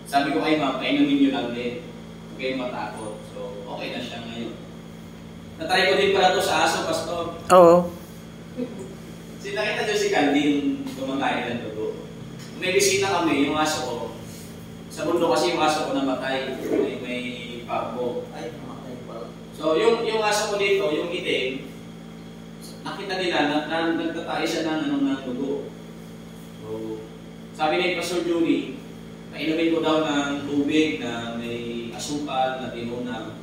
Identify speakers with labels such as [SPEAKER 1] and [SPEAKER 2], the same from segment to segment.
[SPEAKER 1] Sabi ko kay ma'am, painumin nyo lang din. Huwag kayong matakot. So, okay na siya ngayon. Natry ko din pala ito sa aso, Pastor.
[SPEAKER 2] Oo.
[SPEAKER 1] Nakita nyo si Candy yung kumakain ng dugo. May bisita kami, yung aso ko. Sa mundo kasi yung aso ko namatay. May pagbo.
[SPEAKER 3] Ay, namatay pala.
[SPEAKER 1] So, yung aso ko dito, yung itim, nakita nila, nagtatay siya ng dugo. So, sabi ni Pastor Julie, painumin ko daw ng tubig na may asukal na tinunang.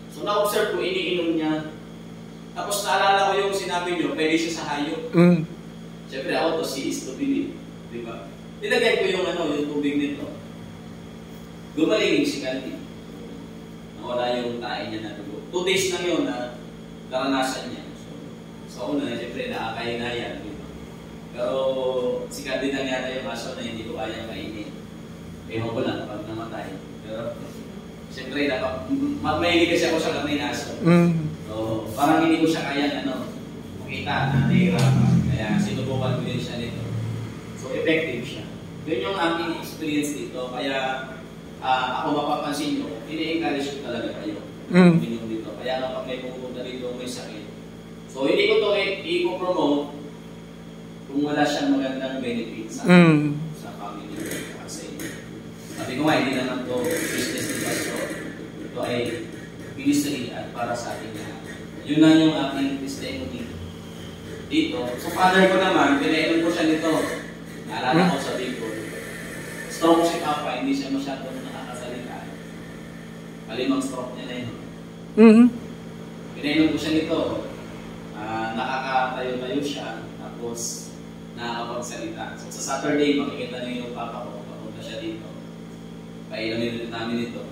[SPEAKER 1] So, na-observe ko, iniinom niya. Tapos naalala ko yung sinabi niyo, pwede siya sa hayop. Siyempre ako to, si is to believe. Diba? Nilagay ko yung tubig nito. Gumaling si Candy. Nawala yung tae niya na dugo. 2 days lang yun na naranasan niya. So una, siyempre nakakain na yan. Diba? Pero si Candy na yata yung aso na hindi ko kaya kainin. Ewan ko lang pag namatay. Pero siyempre, mahilig kasi ako sa kamay aso. So, parang hindi ko siya kaya makita na nahihirapan. Kaya sinubukan ko din siya nito. So, effective siya. Yun yung aking experience dito. Kaya ako mapapansin nyo, ini-encourage ko talaga kayo. Minum dito. Kaya kapag may pupunta dito, may sakit. So, hindi ko ito i-promote kung wala siyang magandang benefit sa family sa inyo. Sabi ko nga, hindi naman ito business ni Pastor. Ito ay ministry at para sa ating lahat. Yun na yung aking testimony dito. So, father ko naman, pinainom ko siya nito. Naalala ko sa Bicol. Stroke si Papa, hindi siya masyadong nakakasalita. 5 stroke niya na yun. Pinainom ko siya nito. Nakakatayo-tayo siya. Tapos, nakakapagsalita. So, sa Saturday, makikita niyo yung Papa ko. Papunta siya dito. Painumin namin ito.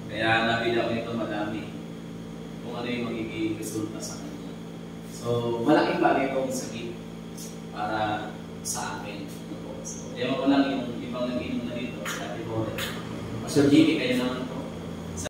[SPEAKER 1] Kaya nabila ko nito madami. Kung ano yung magiging resulta sa kanya. So, malaking bagay itong sakit para sa akin. So, ewan ko lang yung ibang nag-inom na dito. Sabi ko, Pastor Jimmy, kayo naman po.